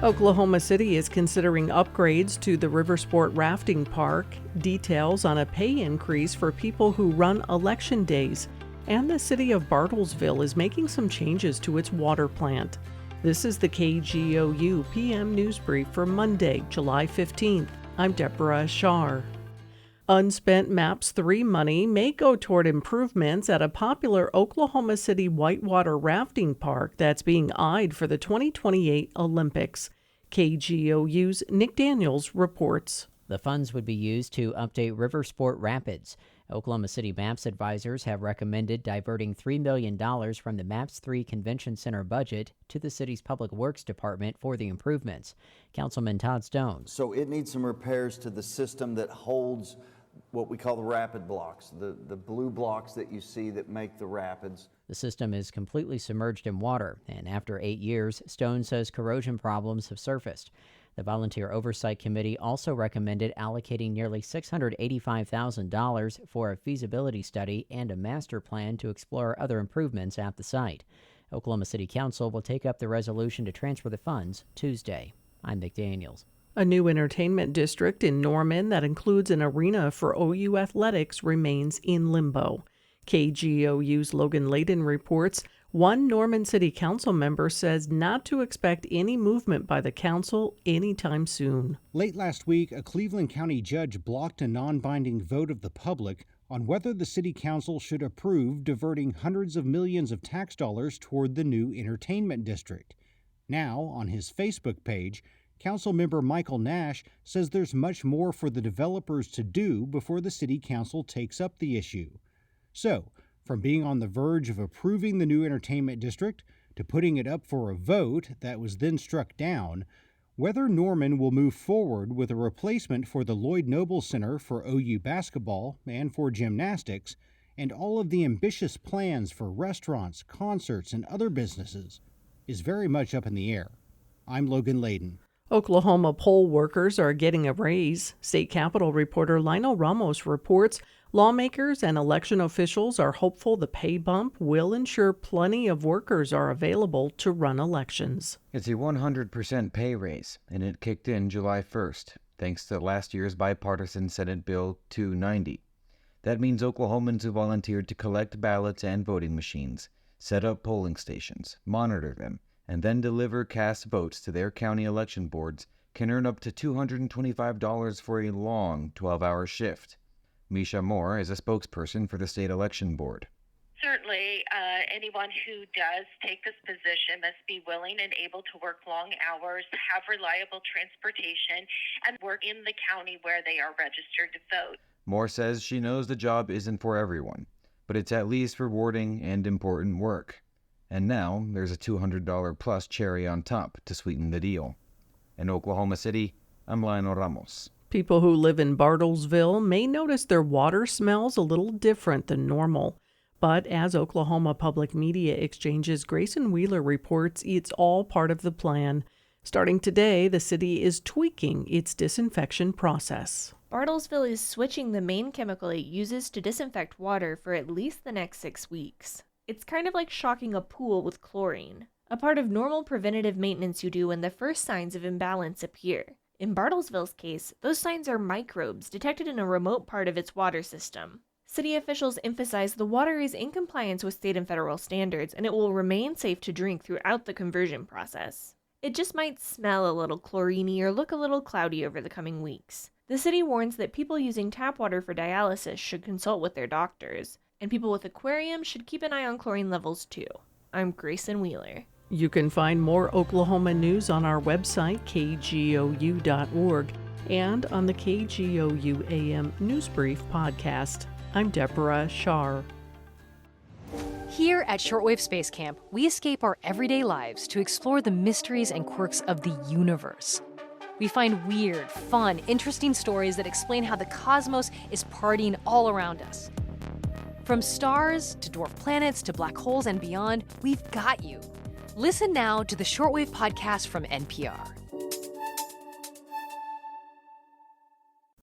Oklahoma City is considering upgrades to the Riversport Rafting Park, details on a pay increase for people who run election days, and the city of Bartlesville is making some changes to its water plant. This is the KGOU PM News Brief for Monday, July 15th. I'm Deborah Ashar. Unspent MAPS 3 money may go toward improvements at a popular Oklahoma City whitewater rafting park that's being eyed for the 2028 Olympics. KGOU's Nick Daniels reports. The funds would be used to update Riversport Rapids. Oklahoma City MAPS advisors have recommended diverting $3 million from the MAPS 3 Convention Center budget to the city's Public Works Department for the improvements. Councilman Todd Stone. So it needs some repairs to the system that holds what we call the rapid blocks, the blue blocks that you see that make the rapids. The system is completely submerged in water, and after 8 years, Stone says corrosion problems have surfaced. The Volunteer Oversight Committee also recommended allocating nearly $685,000 for a feasibility study and a master plan to explore other improvements at the site. Oklahoma City Council will take up the resolution to transfer the funds Tuesday. I'm Nick Daniels. A new entertainment district in Norman that includes an arena for OU athletics remains in limbo. KGOU's Logan Layden reports one Norman City Council member says not to expect any movement by the council anytime soon. Late last week, a Cleveland County judge blocked a non-binding vote of the public on whether the city council should approve diverting hundreds of millions of tax dollars toward the new entertainment district. Now, on his Facebook page, Councilmember Michael Nash says there's much more for the developers to do before the city council takes up the issue. So, from being on the verge of approving the new entertainment district to putting it up for a vote that was then struck down, whether Norman will move forward with a replacement for the Lloyd Noble Center for OU basketball and for gymnastics, and all of the ambitious plans for restaurants, concerts, and other businesses, is very much up in the air. I'm Logan Layden. Oklahoma poll workers are getting a raise. State Capitol reporter Lionel Ramos reports lawmakers and election officials are hopeful the pay bump will ensure plenty of workers are available to run elections. It's a 100% pay raise, and it kicked in July 1st, thanks to last year's bipartisan Senate Bill 290. That means Oklahomans who volunteered to collect ballots and voting machines, set up polling stations, monitor them, and then deliver cast votes to their county election boards can earn up to $225 for a long 12-hour shift. Misha Moore is a spokesperson for the state election board. Certainly, anyone who does take this position must be willing and able to work long hours, have reliable transportation, and work in the county where they are registered to vote. Moore says she knows the job isn't for everyone, but it's at least rewarding and important work. And now there's a $200 plus cherry on top to sweeten the deal. In Oklahoma City, I'm Lionel Ramos. People who live in Bartlesville may notice their water smells a little different than normal. But as Oklahoma Public Media Exchange's Grayson Wheeler reports, it's all part of the plan. Starting today, the city is tweaking its disinfection process. Bartlesville is switching the main chemical it uses to disinfect water for at least the next 6 weeks. It's kind of like shocking a pool with chlorine, a part of normal preventative maintenance you do when the first signs of imbalance appear. In Bartlesville's case, those signs are microbes detected in a remote part of its water system. City officials emphasize the water is in compliance with state and federal standards, and it will remain safe to drink throughout the conversion process. It just might smell a little chlorine-y or look a little cloudy over the coming weeks. The city warns that people using tap water for dialysis should consult with their doctors, and people with aquariums should keep an eye on chlorine levels too. I'm Grayson Wheeler. You can find more Oklahoma news on our website, kgou.org, and on the KGOU AM NewsBrief podcast. I'm Deborah Ashar. Here at Shortwave Space Camp, we escape our everyday lives to explore the mysteries and quirks of the universe. We find weird, fun, interesting stories that explain how the cosmos is partying all around us. From stars to dwarf planets to black holes and beyond, we've got you. Listen now to the Shortwave podcast from NPR.